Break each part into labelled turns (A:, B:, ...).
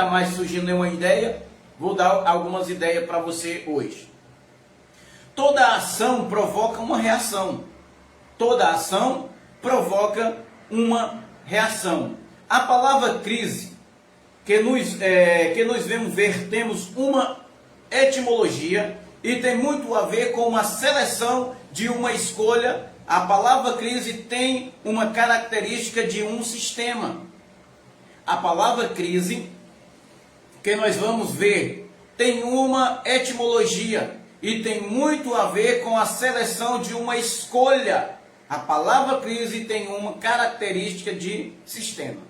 A: mais surgindo nenhuma ideia, vou dar algumas ideias para você hoje. Toda ação provoca uma reação. Toda ação provoca uma reação. A palavra crise, que nós vemos ver, temos uma etimologia e tem muito a ver com uma seleção de uma escolha. A palavra crise tem uma característica de um sistema. A palavra crise, que nós vamos ver, tem uma etimologia e tem muito a ver com a seleção de uma escolha. A palavra crise tem uma característica de sistema.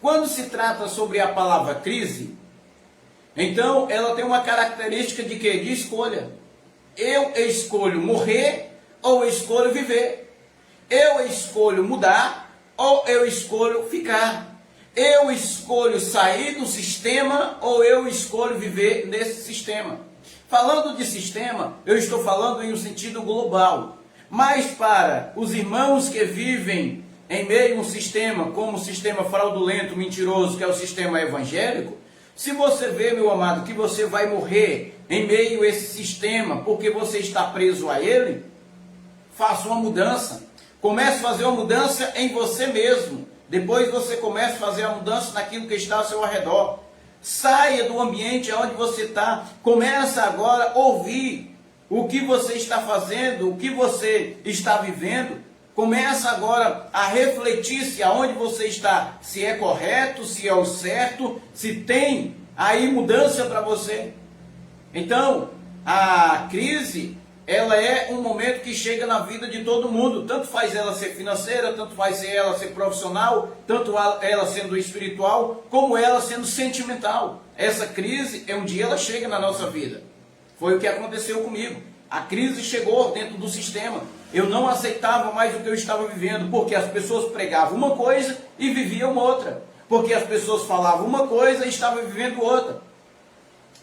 A: Quando se trata sobre a palavra crise, então ela tem uma característica de quê? De escolha. Eu escolho morrer ou eu escolho viver. Eu escolho mudar ou eu escolho ficar. Eu escolho sair do sistema ou eu escolho viver nesse sistema. Falando de sistema, eu estou falando em um sentido global. Mas para os irmãos que vivem em meio a um sistema, como o sistema fraudulento, mentiroso, que é o sistema evangélico, se você vê, meu amado, que você vai morrer em meio a esse sistema porque você está preso a ele, faça uma mudança. Comece a fazer uma mudança em você mesmo. Depois você começa a fazer a mudança naquilo que está ao seu redor. Saia do ambiente onde você está. Começa agora a ouvir o que você está fazendo, o que você está vivendo. Começa agora a refletir se aonde você está, se é correto, se é o certo, se tem aí mudança para você. Então, a crise, ela é um momento que chega na vida de todo mundo. Tanto faz ela ser financeira, tanto faz ela ser profissional, tanto ela sendo espiritual, como ela sendo sentimental. Essa crise, um dia ela chega na nossa vida. Foi o que aconteceu comigo. A crise chegou dentro do sistema. Eu não aceitava mais o que eu estava vivendo, porque as pessoas pregavam uma coisa e viviam outra. Porque as pessoas falavam uma coisa e estavam vivendo outra.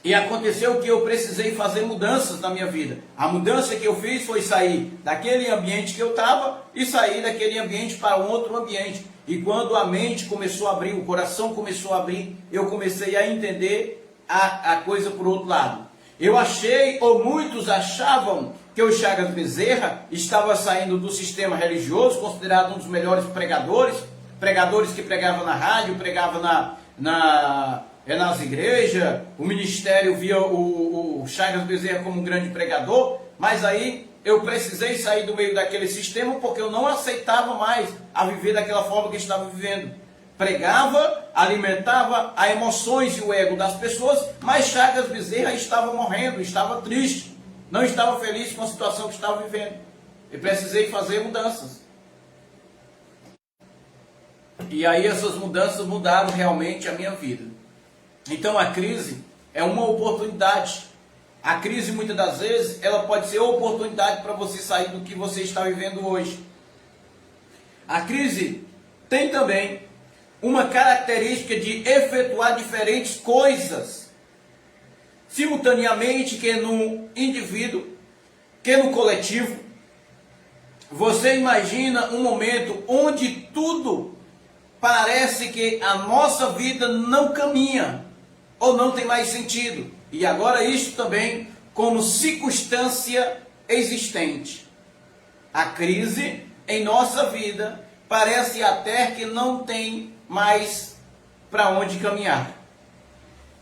A: E aconteceu que eu precisei fazer mudanças na minha vida. A mudança que eu fiz foi sair daquele ambiente que eu estava e sair daquele ambiente para um outro ambiente. E quando a mente começou a abrir, o coração começou a abrir, eu comecei a entender a coisa por outro lado. Eu achei, ou muitos achavam, que o Chagas Bezerra estava saindo do sistema religioso, considerado um dos melhores pregadores que pregavam na rádio, pregavam nas igrejas, o ministério via o Chagas Bezerra como um grande pregador, mas aí eu precisei sair do meio daquele sistema porque eu não aceitava mais a viver daquela forma que eu estava vivendo. Pregava, alimentava as emoções e o ego das pessoas, mas Chagas Bezerra estava morrendo, estava triste, não estava feliz com a situação que estava vivendo. E precisei fazer mudanças. E aí essas mudanças mudaram realmente a minha vida. Então a crise é uma oportunidade. A crise muitas das vezes ela pode ser oportunidade para você sair do que você está vivendo hoje. A crise tem também uma característica de efetuar diferentes coisas simultaneamente, que no indivíduo, que no coletivo. Você imagina um momento onde tudo parece que a nossa vida não caminha ou não tem mais sentido. E agora isso também como circunstância existente. A crise em nossa vida parece até que não tem mais para onde caminhar.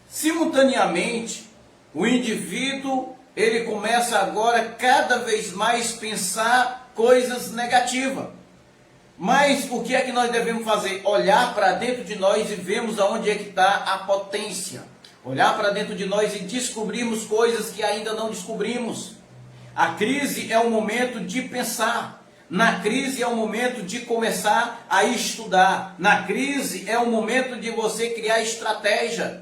A: Simultaneamente, o indivíduo, ele começa agora cada vez mais pensar coisas negativas. Mas o que é que nós devemos fazer? Olhar para dentro de nós e vermos aonde é que está a potência. Olhar para dentro de nós e descobrirmos coisas que ainda não descobrimos. A crise é um momento de pensar. Na crise é um momento de começar a estudar. Na crise é um momento de você criar estratégia.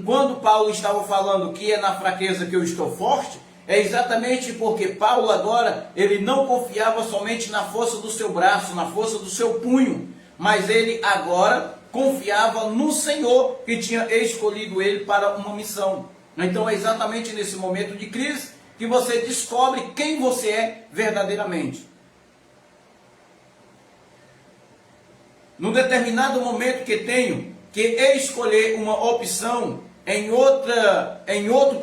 A: Quando Paulo estava falando que é na fraqueza que eu estou forte, é exatamente porque Paulo agora, ele não confiava somente na força do seu braço, na força do seu punho, mas ele agora confiava no Senhor que tinha escolhido ele para uma missão. Então é exatamente nesse momento de crise que você descobre quem você é verdadeiramente. Num determinado momento que tenho que escolher uma opção em outro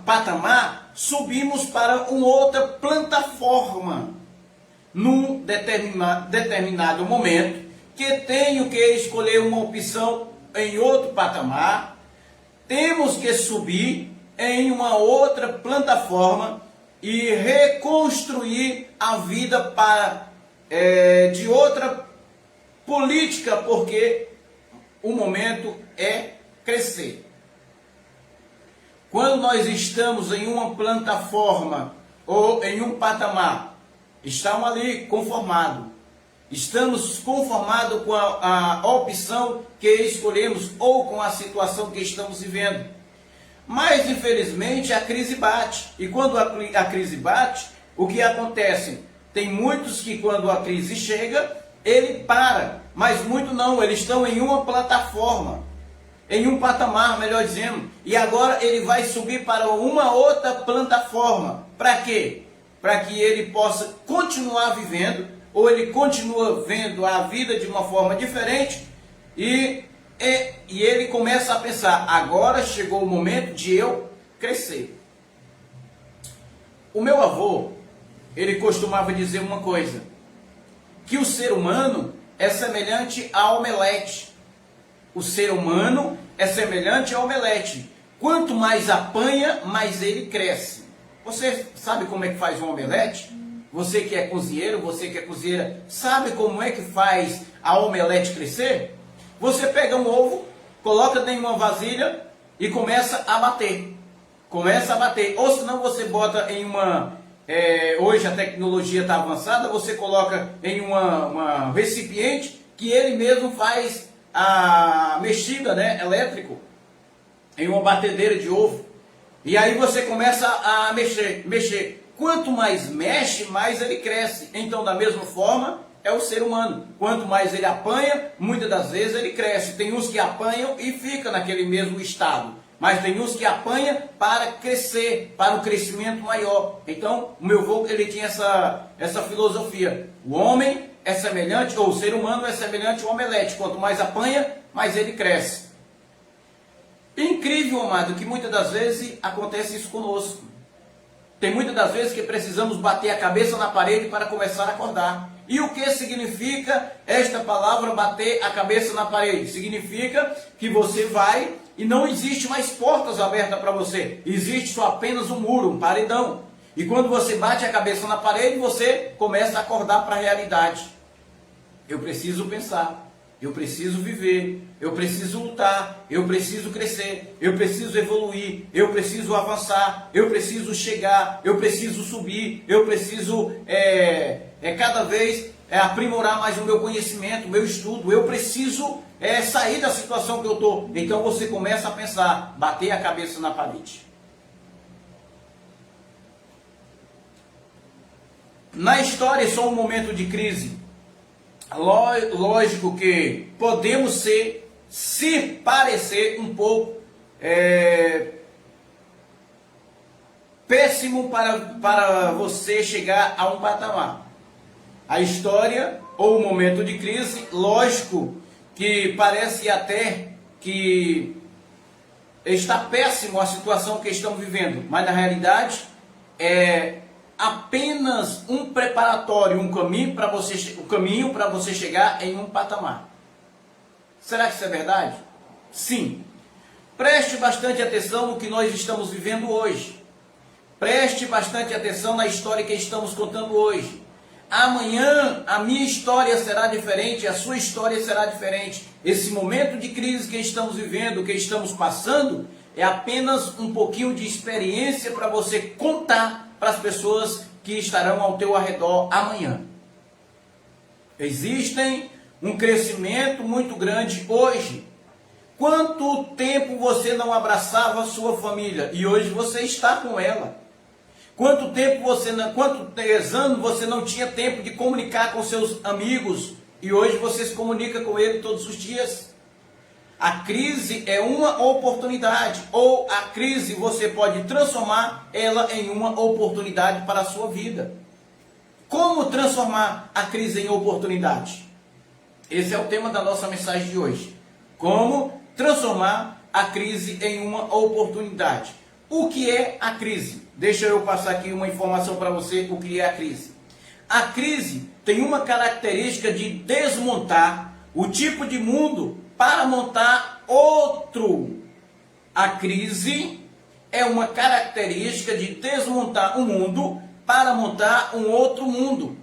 A: patamar, subimos para uma outra plataforma. Num determinado momento, que tenho que escolher uma opção em outro patamar, temos que subir em uma outra plataforma e reconstruir a vida de outra política, porque o momento é crescer. Quando nós estamos em uma plataforma ou em um patamar, estamos ali conformados. Estamos conformados com a opção que escolhemos ou com a situação que estamos vivendo. Mas, infelizmente, a crise bate. E quando a crise bate, o que acontece? Tem muitos que, quando a crise chega, ele para. Mas muitos não, eles estão em uma plataforma. Em um patamar, melhor dizendo. E agora ele vai subir para uma outra plataforma. Para quê? Para que ele possa continuar vivendo, ou ele continua vendo a vida de uma forma diferente, e ele começa a pensar, agora chegou o momento de eu crescer. O meu avô, ele costumava dizer uma coisa, que o ser humano é semelhante ao omelete. O ser humano é semelhante ao omelete. Quanto mais apanha, mais ele cresce. Você sabe como é que faz um omelete? Você que é cozinheiro, você que é cozinheira, sabe como é que faz a omelete crescer? Você pega um ovo, coloca dentro de uma vasilha e começa a bater. Começa a bater. Ou senão você bota em uma... hoje a tecnologia está avançada, você coloca em uma recipiente que ele mesmo faz a mexida, né, elétrico, em uma batedeira de ovo. E aí você começa a mexer. Quanto mais mexe, mais ele cresce. Então, da mesma forma, é o ser humano. Quanto mais ele apanha, muitas das vezes ele cresce. Tem uns que apanham e fica naquele mesmo estado. Mas tem uns que apanham para crescer, para um crescimento maior. Então, o meu avô, ele tinha essa filosofia. O homem é semelhante, ou o ser humano é semelhante ao omelete. Quanto mais apanha, mais ele cresce. Incrível, amado, que muitas das vezes acontece isso conosco. Tem muitas das vezes que precisamos bater a cabeça na parede para começar a acordar. E o que significa esta palavra, bater a cabeça na parede? Significa que você vai e não existe mais portas abertas para você. Existe só apenas um muro, um paredão. E quando você bate a cabeça na parede, você começa a acordar para a realidade. Eu preciso pensar. Eu preciso viver, eu preciso lutar, eu preciso crescer, eu preciso evoluir, eu preciso avançar, eu preciso chegar, eu preciso subir, eu preciso cada vez aprimorar mais o meu conhecimento, o meu estudo, eu preciso sair da situação que eu estou. Então você começa a pensar, bater a cabeça na parede. Na história, só um momento de crise. Lógico que podemos se parecer um pouco péssimo para você chegar a um patamar. A história ou o momento de crise, lógico que parece até que está péssimo a situação que estamos vivendo, mas na realidade é apenas um preparatório, um caminho para você chegar em um patamar. Será que isso é verdade? Sim. Preste bastante atenção no que nós estamos vivendo hoje. Preste bastante atenção na história que estamos contando hoje. Amanhã a minha história será diferente, a sua história será diferente. Esse momento de crise que estamos vivendo, que estamos passando, é apenas um pouquinho de experiência para você contar para as pessoas que estarão ao teu arredor amanhã. Existem um crescimento muito grande hoje. Quanto tempo você não abraçava a sua família e hoje você está com ela? Quantos anos você não tinha tempo de comunicar com seus amigos e hoje você se comunica com ele todos os dias? A crise é uma oportunidade, ou a crise você pode transformar ela em uma oportunidade para a sua vida. Como transformar a crise em oportunidade? Esse é o tema da nossa mensagem de hoje. Como transformar a crise em uma oportunidade. O que é a crise? Deixa eu passar aqui uma informação para você, o que é a crise. A crise tem uma característica de desmontar o tipo de mundo para montar outro. A crise é uma característica de desmontar um mundo para montar um outro mundo.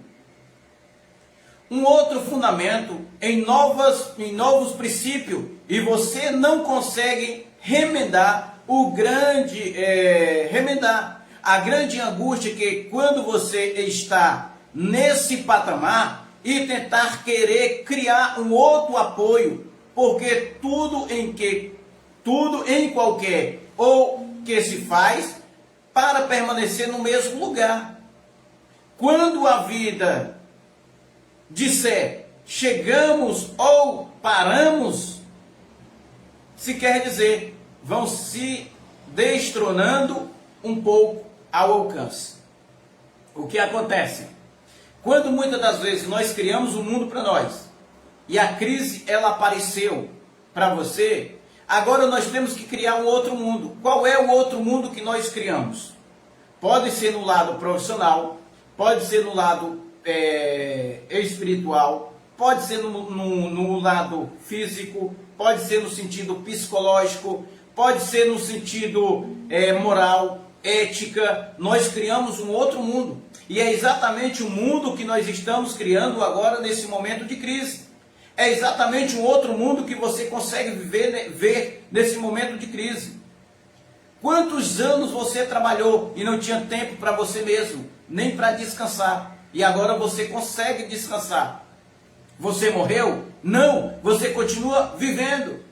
A: Um outro fundamento em novos princípios, e você não consegue remendar a grande angústia que quando você está nesse patamar e tentar querer criar um outro apoio, porque tudo em qualquer ou que se faz para permanecer no mesmo lugar. Quando a vida disser chegamos ou paramos, se quer dizer, vão se destronando um pouco ao alcance. O que acontece? Quando muitas das vezes nós criamos um mundo para nós, e a crise ela apareceu para você, agora nós temos que criar um outro mundo. Qual é o outro mundo que nós criamos? Pode ser no lado profissional, pode ser no lado espiritual, pode ser no lado físico, pode ser no sentido psicológico, pode ser no sentido moral, ética. Nós criamos um outro mundo. E é exatamente o mundo que nós estamos criando agora nesse momento de crise. É exatamente um outro mundo que você consegue ver nesse momento de crise. Quantos anos você trabalhou e não tinha tempo para você mesmo, nem para descansar? E agora você consegue descansar. Você morreu? Não, você continua vivendo.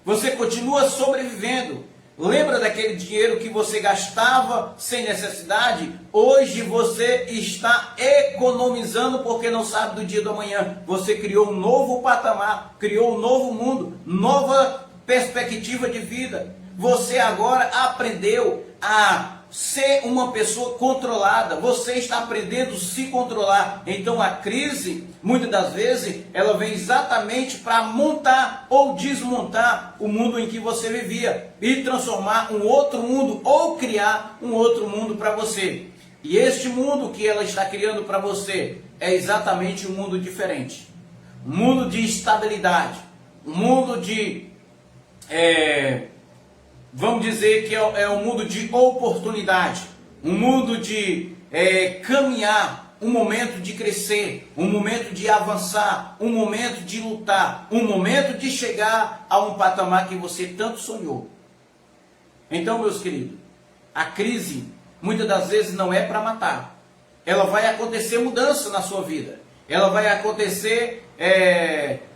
A: Você continua sobrevivendo. Lembra daquele dinheiro que você gastava sem necessidade? Hoje você está economizando porque não sabe do dia do amanhã. Você criou um novo patamar, criou um novo mundo, nova perspectiva de vida. Você agora aprendeu a ser uma pessoa controlada. Você está aprendendo a se controlar. Então a crise, muitas das vezes, ela vem exatamente para montar ou desmontar o mundo em que você vivia e transformar um outro mundo ou criar um outro mundo para você. E este mundo que ela está criando para você é exatamente um mundo diferente. Um mundo de estabilidade. Um mundo de... vamos dizer que é um mundo de oportunidade, um mundo de caminhar, um momento de crescer, um momento de avançar, um momento de lutar, um momento de chegar a um patamar que você tanto sonhou. Então, meus queridos, a crise muitas das vezes não é para matar. Ela vai acontecer mudança na sua vida. Ela vai acontecer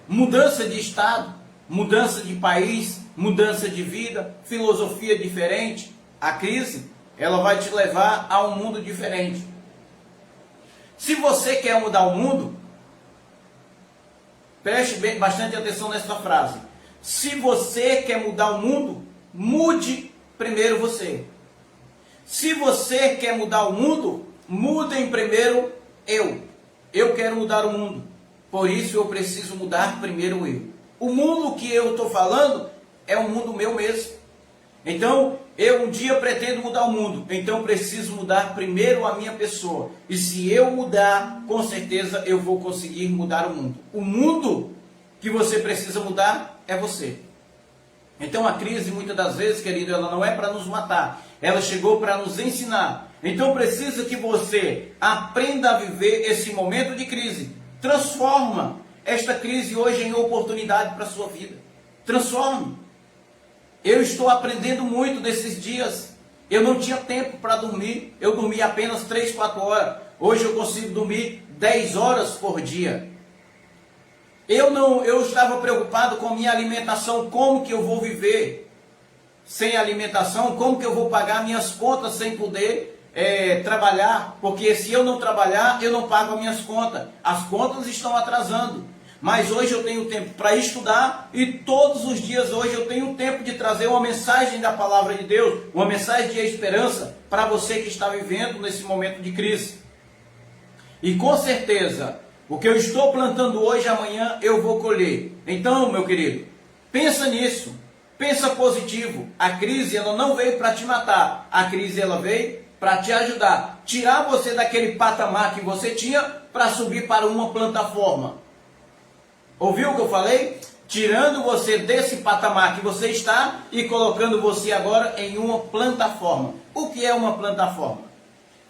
A: mudança de estado, mudança de país, mudança de vida, filosofia diferente. A crise, ela vai te levar a um mundo diferente. Se você quer mudar o mundo, preste bastante atenção nessa frase. Se você quer mudar o mundo, mude primeiro você. Se você quer mudar o mundo, mudem primeiro eu. Eu quero mudar o mundo. Por isso eu preciso mudar primeiro eu. O mundo que eu estou falando é um mundo meu mesmo. Então, eu um dia pretendo mudar o mundo. Então, preciso mudar primeiro a minha pessoa. E se eu mudar, com certeza eu vou conseguir mudar o mundo. O mundo que você precisa mudar é você. Então, a crise, muitas das vezes, querido, ela não é para nos matar. Ela chegou para nos ensinar. Então, precisa que você aprenda a viver esse momento de crise. Transforma esta crise hoje em oportunidade para a sua vida. Transforme. Eu estou aprendendo muito nesses dias. Eu não tinha tempo para dormir. Eu dormia apenas 3, 4 horas. Hoje eu consigo dormir 10 horas por dia. Eu estava preocupado com a minha alimentação. Como que eu vou viver sem alimentação? Como que eu vou pagar minhas contas sem poder trabalhar? Porque se eu não trabalhar, eu não pago as minhas contas. As contas estão atrasando. Mas hoje eu tenho tempo para estudar e todos os dias hoje eu tenho tempo de trazer uma mensagem da palavra de Deus, uma mensagem de esperança para você que está vivendo nesse momento de crise. E com certeza, o que eu estou plantando hoje, amanhã eu vou colher. Então, meu querido, pensa nisso. Pensa positivo. A crise ela não veio para te matar. A crise ela veio para te ajudar. Tirar você daquele patamar que você tinha para subir para uma plataforma. Ouviu o que eu falei? Tirando você desse patamar que você está e colocando você agora em uma plataforma. O que é uma plataforma?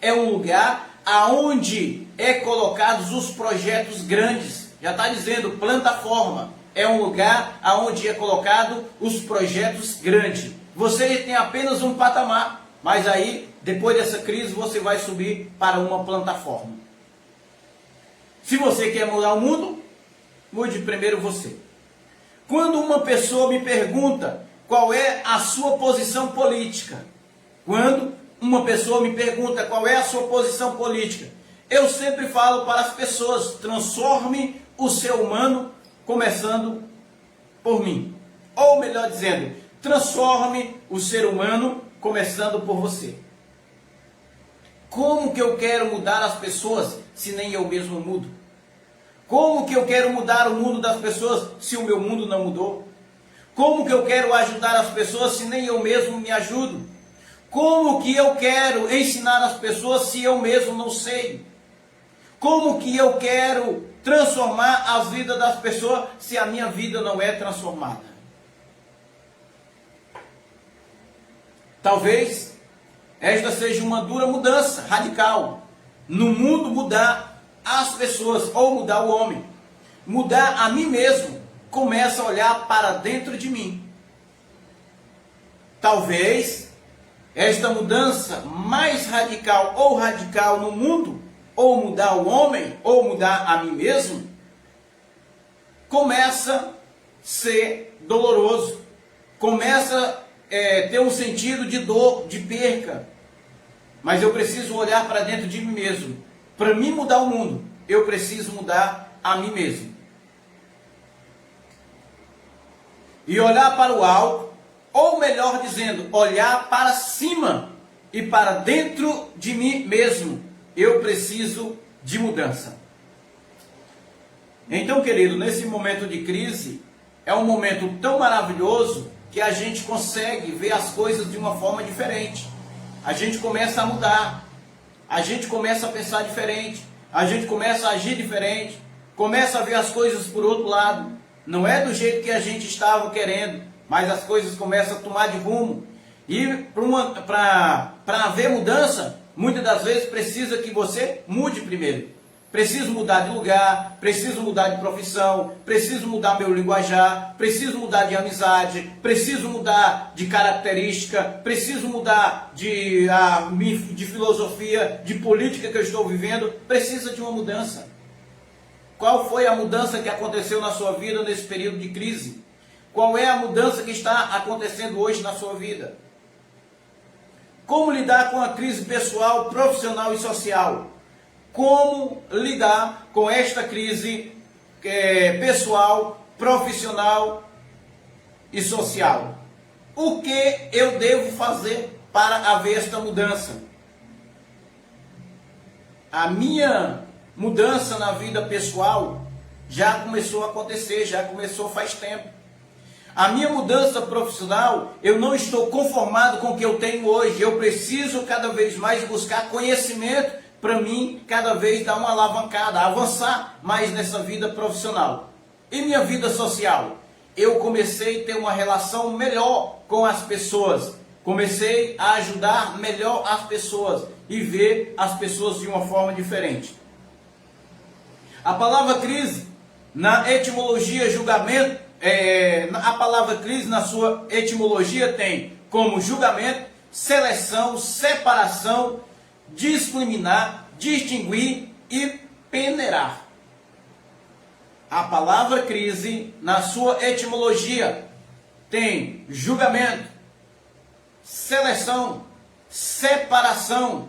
A: É um lugar aonde é colocados os projetos grandes. Já está dizendo, plataforma. É um lugar aonde é colocado os projetos grandes. Você tem apenas um patamar, mas aí, depois dessa crise, você vai subir para uma plataforma. Se você quer mudar o mundo, mude primeiro você. Quando uma pessoa me pergunta qual é a sua posição política, eu sempre falo para as pessoas, transforme o ser humano começando por mim. Ou melhor dizendo, transforme o ser humano começando por você. Como que eu quero mudar as pessoas se nem eu mesmo mudo? Como que eu quero mudar o mundo das pessoas se o meu mundo não mudou? Como que eu quero ajudar as pessoas se nem eu mesmo me ajudo? Como que eu quero ensinar as pessoas se eu mesmo não sei? Como que eu quero transformar a vida das pessoas se a minha vida não é transformada? Talvez esta seja uma dura mudança radical. No mundo mudar as pessoas ou mudar o homem. Mudar a mim mesmo começa a olhar para dentro de mim. Talvez esta mudança mais radical ou radical no mundo, ou mudar o homem, ou mudar a mim mesmo, começa a ser doloroso, começa a ter um sentido de dor, de perca. Mas eu preciso olhar para dentro de mim mesmo. Para mim mudar o mundo, eu preciso mudar a mim mesmo. E olhar para o alto, ou melhor dizendo, olhar para cima e para dentro de mim mesmo. Eu preciso de mudança. Então, querido, nesse momento de crise, é um momento tão maravilhoso que a gente consegue ver as coisas de uma forma diferente. A gente começa a mudar, a gente começa a pensar diferente, a gente começa a agir diferente, começa a ver as coisas por outro lado. Não é do jeito que a gente estava querendo, mas as coisas começam a tomar de rumo. E para haver mudança, muitas das vezes precisa que você mude primeiro. Preciso mudar de lugar, preciso mudar de profissão, preciso mudar meu linguajar, preciso mudar de amizade, preciso mudar de característica, preciso mudar de filosofia, de política que eu estou vivendo. Precisa de uma mudança. Qual foi a mudança que aconteceu na sua vida nesse período de crise? Qual é a mudança que está acontecendo hoje na sua vida? Como lidar com a crise pessoal, profissional e social? Como lidar com esta crise pessoal, profissional e social? O que eu devo fazer para haver esta mudança? A minha mudança na vida pessoal já começou a acontecer, já começou faz tempo. A minha mudança profissional, eu não estou conformado com o que eu tenho hoje. Eu preciso cada vez mais buscar conhecimento para mim cada vez dar uma alavancada, avançar mais nessa vida profissional. E minha vida social? Eu comecei a ter uma relação melhor com as pessoas. Comecei a ajudar melhor as pessoas e ver as pessoas de uma forma diferente. A palavra crise, na etimologia julgamento, a palavra crise na sua etimologia tem como julgamento, seleção, separação, discriminar, distinguir e peneirar. A palavra crise, na sua etimologia, tem julgamento, seleção, separação,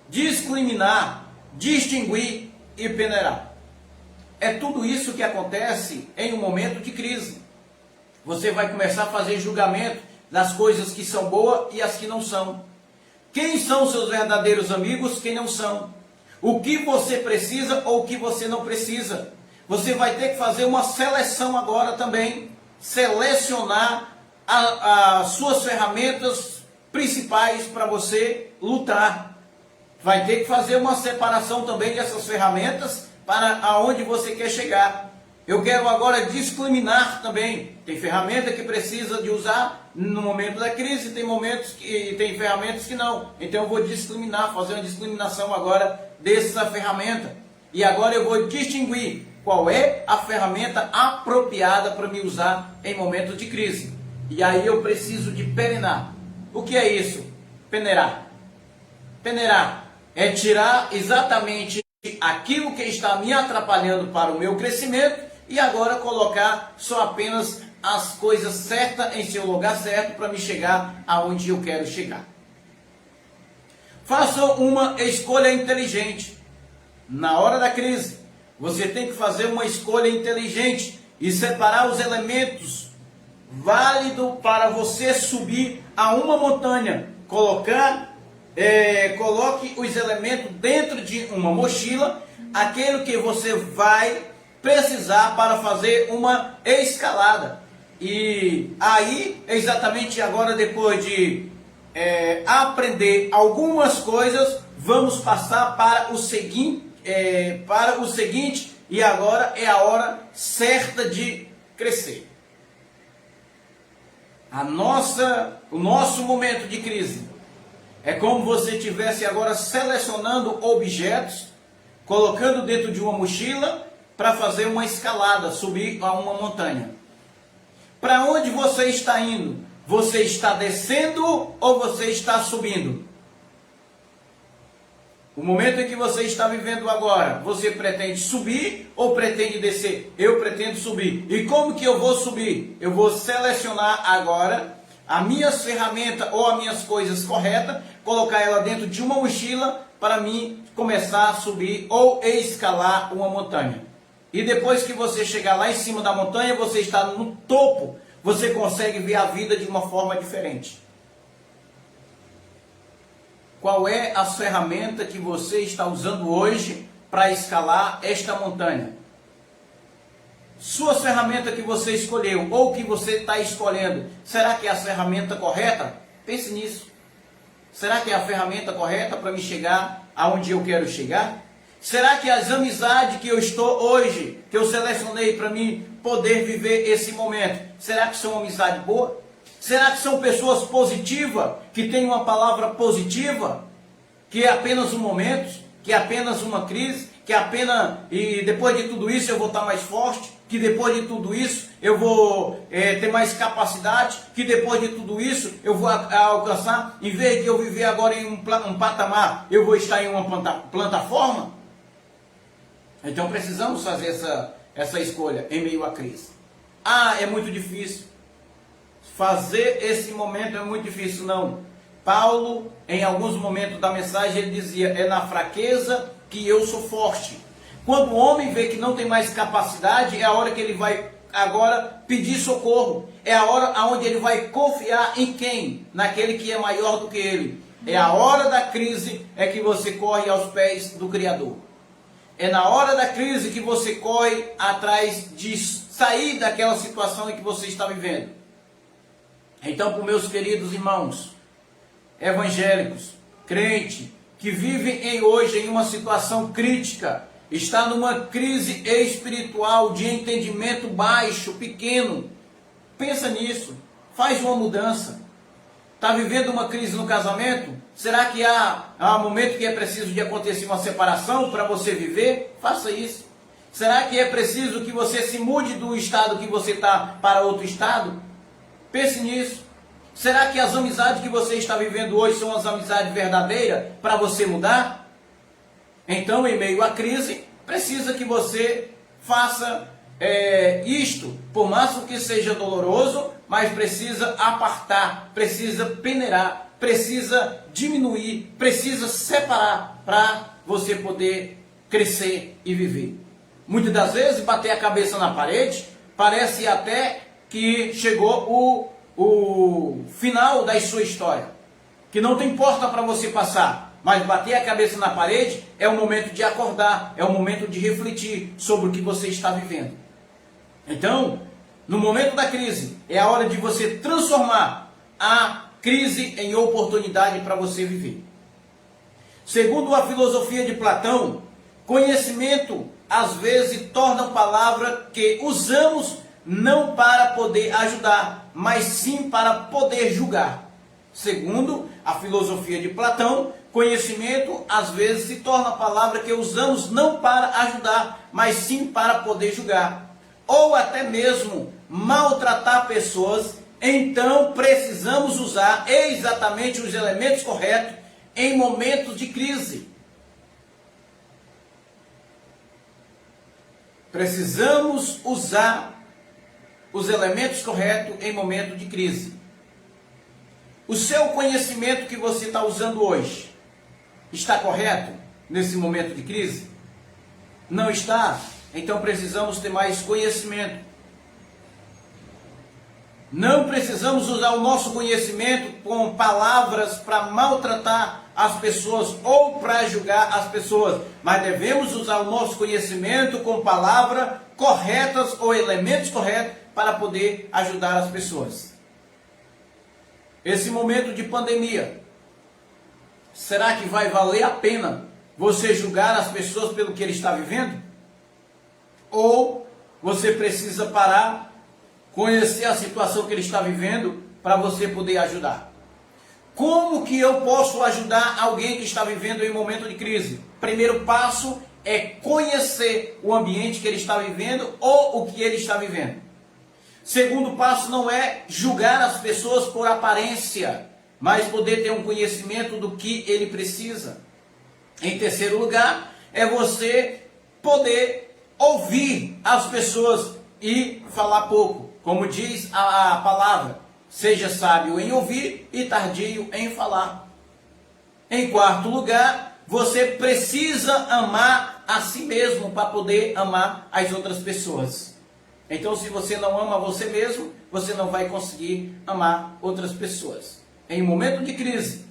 A: discriminar, distinguir e peneirar. É tudo isso que acontece em um momento de crise. Você vai começar a fazer julgamento das coisas que são boas e as que não são. Quem são seus verdadeiros amigos, quem não são? O que você precisa ou o que você não precisa? Você vai ter que fazer uma seleção agora também. Selecionar as suas ferramentas principais para você lutar. Vai ter que fazer uma separação também dessas ferramentas para aonde você quer chegar. Eu quero agora discriminar também. Tem ferramenta que precisa de usar no momento da crise, tem ferramentas que não. Então eu vou discriminar, fazer uma discriminação agora dessa ferramenta. E agora eu vou distinguir qual é a ferramenta apropriada para me usar em momentos de crise. E aí eu preciso de peneirar. O que é isso? Peneirar. Peneirar é tirar exatamente aquilo que está me atrapalhando para o meu crescimento e agora colocar só apenas as coisas certas em seu lugar certo para me chegar aonde eu quero chegar. Faça uma escolha inteligente. Na hora da crise, você tem que fazer uma escolha inteligente e separar os elementos válidos para você subir a uma montanha. Coloque os elementos dentro de uma mochila, aquele que você vai precisar para fazer uma escalada. E aí, exatamente agora, depois de aprender algumas coisas, vamos passar para o seguinte, e agora é a hora certa de crescer. O nosso momento de crise é como você estivesse agora selecionando objetos, colocando dentro de uma mochila para fazer uma escalada, subir a uma montanha. Para onde você está indo? Você está descendo ou você está subindo? O momento em que você está vivendo agora, você pretende subir ou pretende descer? Eu pretendo subir. E como que eu vou subir? Eu vou selecionar agora as minhas ferramentas ou as minhas coisas corretas, colocar ela dentro de uma mochila para mim começar a subir ou escalar uma montanha. E depois que você chegar lá em cima da montanha, você está no topo, você consegue ver a vida de uma forma diferente. Qual é a ferramenta que você está usando hoje para escalar esta montanha? Sua ferramenta que você escolheu ou que você está escolhendo, será que é a ferramenta correta? Pense nisso. Será que é a ferramenta correta para me chegar aonde eu quero chegar? Será que as amizades que eu estou hoje, que eu selecionei para mim poder viver esse momento, será que são amizades boas? Será que são pessoas positivas, que têm uma palavra positiva, que é apenas um momento, que é apenas uma crise, que é apenas, e depois de tudo isso eu vou estar mais forte, que depois de tudo isso eu vou ter mais capacidade, que depois de tudo isso eu vou alcançar, em vez de eu viver agora em um patamar, eu vou estar em uma plataforma? Então precisamos fazer essa escolha em meio à crise. É muito difícil. Fazer esse momento é muito difícil, não. Paulo, em alguns momentos da mensagem, ele dizia, é na fraqueza que eu sou forte. Quando o homem vê que não tem mais capacidade, é a hora que ele vai agora pedir socorro. É a hora onde ele vai confiar em quem? Naquele que é maior do que ele. É a hora da crise é que você corre aos pés do Criador. É na hora da crise que você corre atrás de sair daquela situação em que você está vivendo. Então, para os meus queridos irmãos, evangélicos, crentes, que vivem hoje em uma situação crítica, está numa crise espiritual de entendimento baixo, pequeno, pensa nisso, faz uma mudança. Está vivendo uma crise no casamento? Será que há um momento que é preciso de acontecer uma separação para você viver? Faça isso. Será que é preciso que você se mude do estado que você está para outro estado? Pense nisso. Será que as amizades que você está vivendo hoje são as amizades verdadeiras para você mudar? Então, em meio à crise, precisa que você faça isto, por mais que seja doloroso, mas precisa apartar, precisa peneirar, precisa diminuir, precisa separar para você poder crescer e viver. Muitas das vezes, bater a cabeça na parede, parece até que chegou o final da sua história, que não tem porta para você passar, mas bater a cabeça na parede é o momento de acordar, é o momento de refletir sobre o que você está vivendo. Então, No momento da crise, é a hora de você transformar a crise em oportunidade para você viver. Segundo a filosofia de Platão, conhecimento às vezes torna palavra que usamos não para poder ajudar, mas sim para poder julgar. Segundo a filosofia de Platão, conhecimento às vezes se torna palavra que usamos não para ajudar, mas sim para poder julgar, ou até mesmo maltratar pessoas. Então precisamos usar exatamente os elementos corretos em momentos de crise. Precisamos usar os elementos corretos em momento de crise. O seu conhecimento que você está usando hoje está correto nesse momento de crise? Não está? Então precisamos ter mais conhecimento. Não precisamos usar o nosso conhecimento com palavras para maltratar as pessoas ou para julgar as pessoas, mas devemos usar o nosso conhecimento com palavras corretas ou elementos corretos para poder ajudar as pessoas. Esse momento de pandemia, será que vai valer a pena você julgar as pessoas pelo que ele está vivendo? Ou você precisa parar, conhecer a situação que ele está vivendo para você poder ajudar? Como que eu posso ajudar alguém que está vivendo em um momento de crise? Primeiro passo é conhecer o ambiente que ele está vivendo ou o que ele está vivendo. Segundo passo não é julgar as pessoas por aparência, mas poder ter um conhecimento do que ele precisa. Em terceiro lugar, é você poder ouvir as pessoas e falar pouco. Como diz a palavra, seja sábio em ouvir e tardio em falar. Em quarto lugar, você precisa amar a si mesmo para poder amar as outras pessoas. Então, se você não ama você mesmo, você não vai conseguir amar outras pessoas. Em um momento de crise,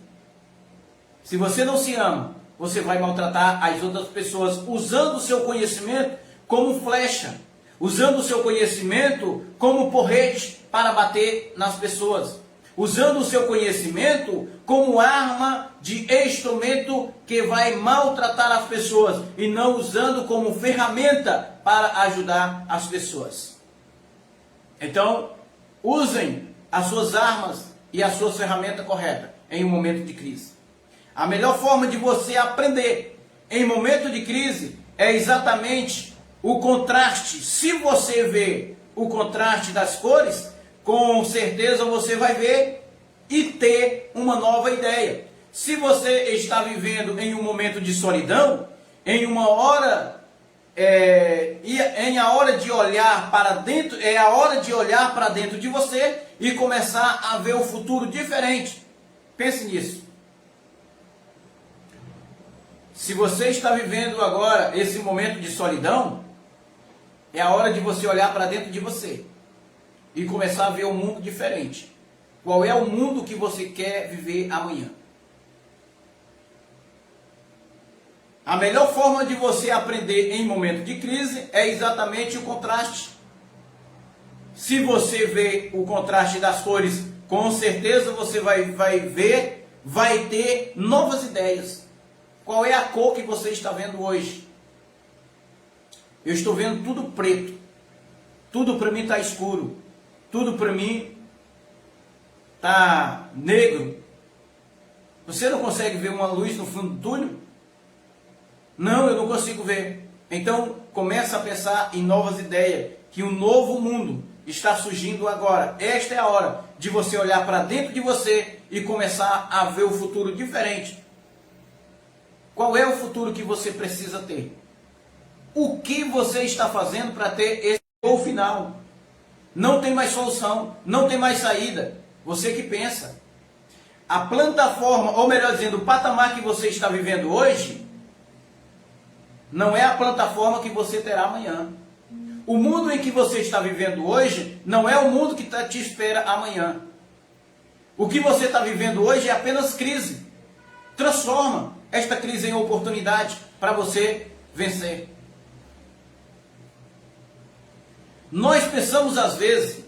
A: se você não se ama, você vai maltratar as outras pessoas usando o seu conhecimento como flecha, usando o seu conhecimento como porrete para bater nas pessoas, usando o seu conhecimento como arma de instrumento que vai maltratar as pessoas e não usando como ferramenta para ajudar as pessoas. Então, usem as suas armas e as suas ferramentas corretas em um momento de crise. A melhor forma de você aprender em momento de crise é exatamente o contraste. Se você vê o contraste das cores, com certeza você vai ver e ter uma nova ideia. Se você está vivendo em um momento de solidão, em uma hora, a hora de olhar para dentro, é a hora de olhar para dentro de você e começar a ver o futuro diferente. Pense nisso. Se você está vivendo agora esse momento de solidão, é a hora de você olhar para dentro de você e começar a ver um mundo diferente. Qual é o mundo que você quer viver amanhã? A melhor forma de você aprender em momento de crise é exatamente o contraste. Se você vê o contraste das cores, com certeza você vai ter novas ideias. Qual é a cor que você está vendo hoje? Eu estou vendo tudo preto. Tudo para mim está escuro. Tudo para mim está negro. Você não consegue ver uma luz no fundo do túnel? Não, eu não consigo ver. Então, começa a pensar em novas ideias, que um novo mundo está surgindo agora. Esta é a hora de você olhar para dentro de você e começar a ver o futuro diferente. Qual é o futuro que você precisa ter? O que você está fazendo para ter esse gol final? Não tem mais solução, não tem mais saída. Você que pensa. A plataforma, ou melhor dizendo, o patamar que você está vivendo hoje, não é a plataforma que você terá amanhã. O mundo em que você está vivendo hoje, não é o mundo que te espera amanhã. O que você está vivendo hoje é apenas crise. Transforma esta crise em oportunidade para você vencer. Nós pensamos às vezes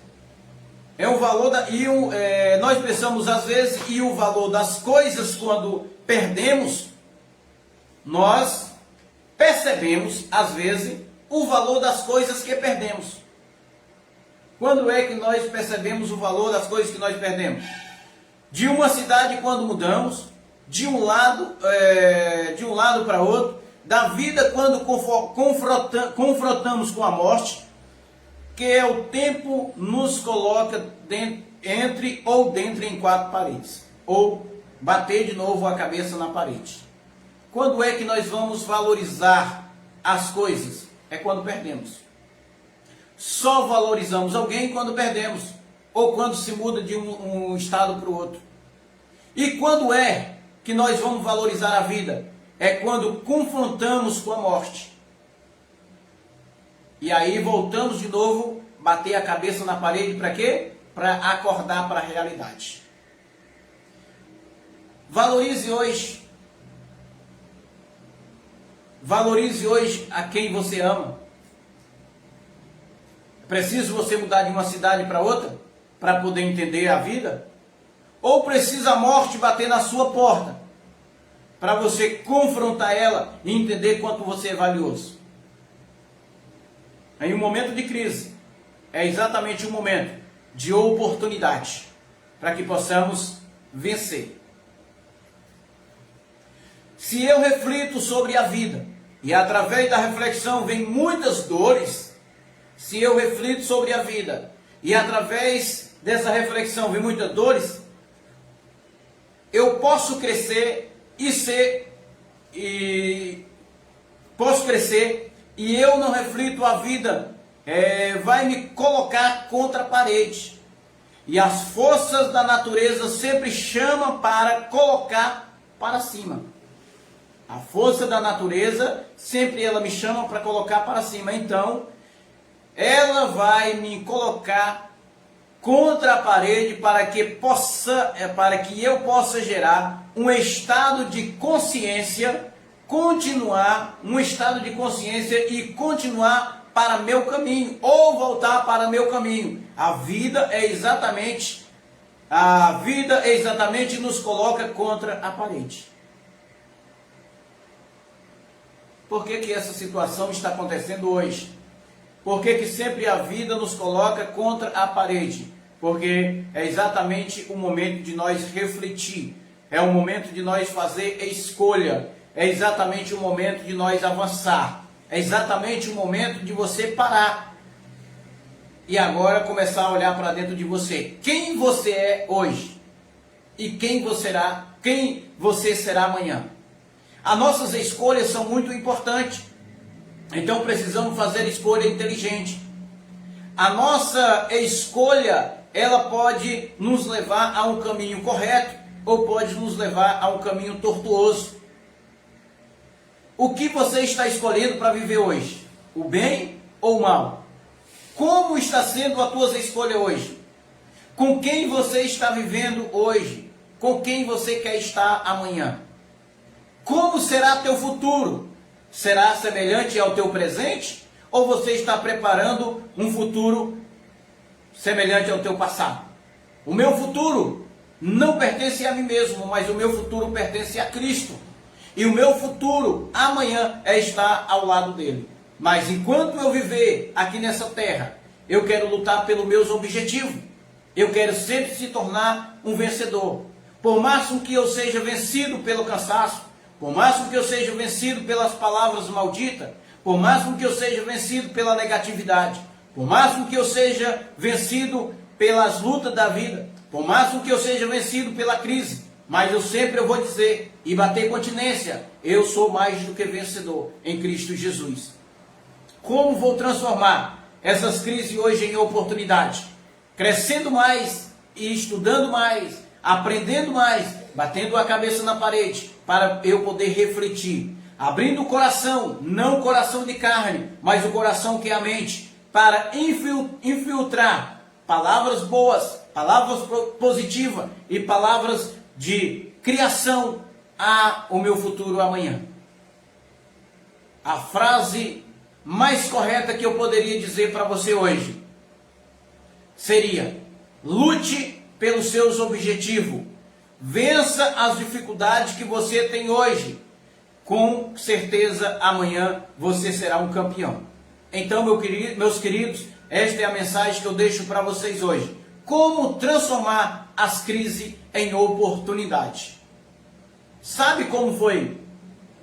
A: nós pensamos às vezes e o valor das coisas quando perdemos, nós percebemos às vezes o valor das coisas que perdemos. Quando é que nós percebemos o valor das coisas que nós perdemos? De uma cidade quando mudamos, de um lado para outro, da vida quando confrontamos com a morte, que é o tempo nos coloca entre em quatro paredes, ou bater de novo a cabeça na parede. Quando é que nós vamos valorizar as coisas? É quando perdemos. Só valorizamos alguém quando perdemos, ou quando se muda de um estado para o outro. E quando é que nós vamos valorizar a vida? É quando confrontamos com a morte. E aí voltamos de novo, bater a cabeça na parede para quê? Para acordar para a realidade. Valorize hoje. Valorize hoje a quem você ama. É preciso você mudar de uma cidade para outra para poder entender a vida? Ou precisa a morte bater na sua porta para você confrontar ela e entender quanto você é valioso? Em um momento de crise, é exatamente um momento de oportunidade para que possamos vencer. Se eu reflito sobre a vida e através da reflexão vem muitas dores, se eu reflito sobre a vida e através dessa reflexão vem muitas dores, eu posso crescer posso crescer e eu não reflito a vida, vai me colocar contra a parede. E as forças da natureza sempre chamam para colocar para cima. A força da natureza sempre ela me chama para colocar para cima. Então, ela vai me colocar contra a parede para que eu possa gerar um estado de consciência, e continuar para meu caminho, ou voltar para meu caminho. A vida é exatamente nos coloca contra a parede. Por que essa situação está acontecendo hoje? Por que sempre a vida nos coloca contra a parede? Porque é exatamente o momento de nós refletir, é o momento de nós fazer escolha, é exatamente o momento de nós avançar, é exatamente o momento de você parar e agora começar a olhar para dentro de você. Quem você é hoje e quem você será amanhã. As nossas escolhas são muito importantes, então precisamos fazer escolha inteligente. A nossa escolha, ela pode nos levar a um caminho correto ou pode nos levar a um caminho tortuoso. O que você está escolhendo para viver hoje? O bem ou o mal? Como está sendo a tua escolha hoje? Com quem você está vivendo hoje? Com quem você quer estar amanhã? Como será teu futuro? Será semelhante ao teu presente? Ou você está preparando um futuro semelhante ao teu passado? O meu futuro não pertence a mim mesmo, mas o meu futuro pertence a Cristo. E o meu futuro amanhã é estar ao lado dele. Mas enquanto eu viver aqui nessa terra, eu quero lutar pelos meus objetivos. Eu quero sempre se tornar um vencedor. Por máximo que eu seja vencido pelo cansaço, por máximo que eu seja vencido pelas palavras malditas, por máximo que eu seja vencido pela negatividade, por máximo que eu seja vencido pelas lutas da vida, por máximo que eu seja vencido pela crise, mas eu vou dizer e bater continência, eu sou mais do que vencedor em Cristo Jesus. Como vou transformar essas crises hoje em oportunidade? Crescendo mais e estudando mais, aprendendo mais, batendo a cabeça na parede, para eu poder refletir, abrindo o coração, não o coração de carne, mas o coração que é a mente, para infiltrar palavras boas, palavras positivas e palavras de criação ao meu futuro amanhã. A frase mais correta que eu poderia dizer para você hoje seria: lute pelos seus objetivos, vença as dificuldades que você tem hoje. Com certeza amanhã você será um campeão. Então, meus queridos, esta é a mensagem que eu deixo para vocês hoje. Como transformar as crises em oportunidade. Sabe como foi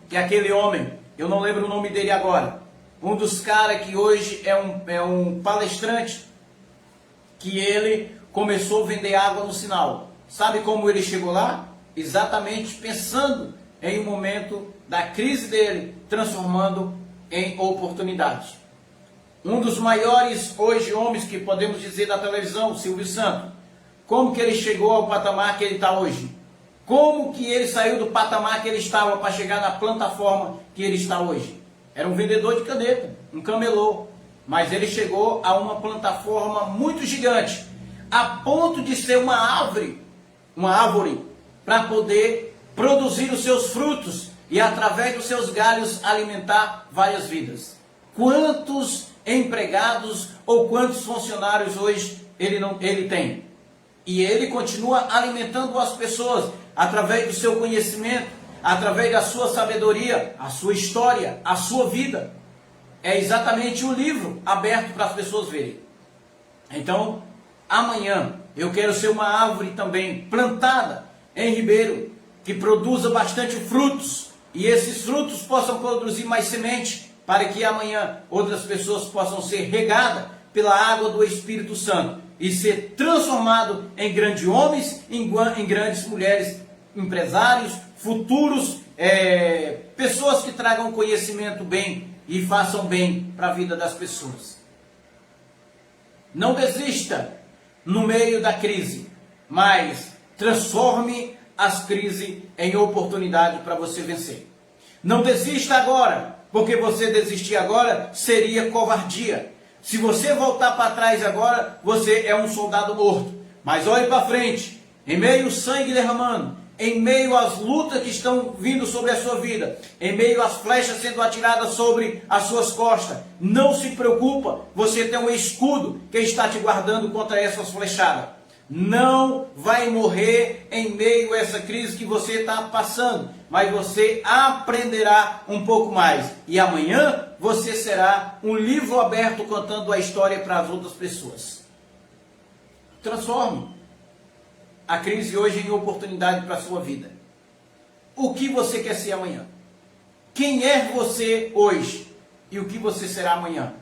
A: que aquele homem, eu não lembro o nome dele agora, um dos caras que hoje é um palestrante, que ele começou a vender água no sinal. Sabe como ele chegou lá? Exatamente pensando em um momento da crise dele, transformando em oportunidade. Um dos maiores hoje homens que podemos dizer da televisão, Silvio Santos. Como que ele chegou ao patamar que ele está hoje? Como que ele saiu do patamar que ele estava para chegar na plataforma que ele está hoje? Era um vendedor de caneta, um camelô. Mas ele chegou a uma plataforma muito gigante, a ponto de ser uma árvore, para poder produzir os seus frutos e através dos seus galhos alimentar várias vidas. Quantos empregados ou quantos funcionários hoje ele tem? E ele continua alimentando as pessoas através do seu conhecimento, através da sua sabedoria, a sua história, a sua vida. É exatamente um livro aberto para as pessoas verem. Então, amanhã eu quero ser uma árvore também plantada em Ribeiro, que produza bastante frutos, e esses frutos possam produzir mais semente, para que amanhã outras pessoas possam ser regadas pela água do Espírito Santo e ser transformado em grandes homens, em grandes mulheres, empresários, futuros, pessoas que tragam conhecimento bem e façam bem para a vida das pessoas. Não desista no meio da crise, mas transforme as crises em oportunidade para você vencer. Não desista agora, porque você desistir agora seria covardia. Se você voltar para trás agora, você é um soldado morto. Mas olhe para frente, em meio ao sangue derramando, em meio às lutas que estão vindo sobre a sua vida, em meio às flechas sendo atiradas sobre as suas costas, não se preocupa, você tem um escudo que está te guardando contra essas flechadas. Não vai morrer em meio a essa crise que você está passando, mas você aprenderá um pouco mais. E amanhã você será um livro aberto contando a história para as outras pessoas. Transforme a crise hoje em oportunidade para a sua vida. O que você quer ser amanhã? Quem é você hoje? E o que você será amanhã?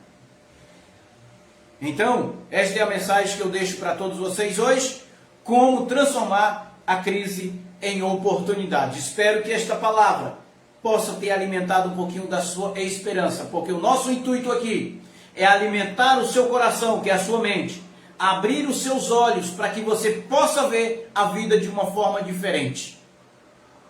A: Então, esta é a mensagem que eu deixo para todos vocês hoje. Como transformar a crise em oportunidade. Espero que esta palavra possa ter alimentado um pouquinho da sua esperança. Porque o nosso intuito aqui é alimentar o seu coração, que é a sua mente. Abrir os seus olhos para que você possa ver a vida de uma forma diferente.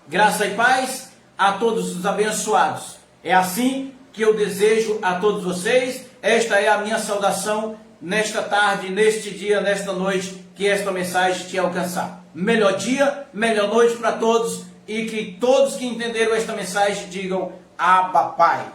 A: Graça e paz a todos os abençoados. É assim que eu desejo a todos vocês. Esta é a minha saudação nesta tarde, neste dia, nesta noite, que esta mensagem te alcançar. Melhor dia, melhor noite para todos, e que todos que entenderam esta mensagem digam: Abba Pai.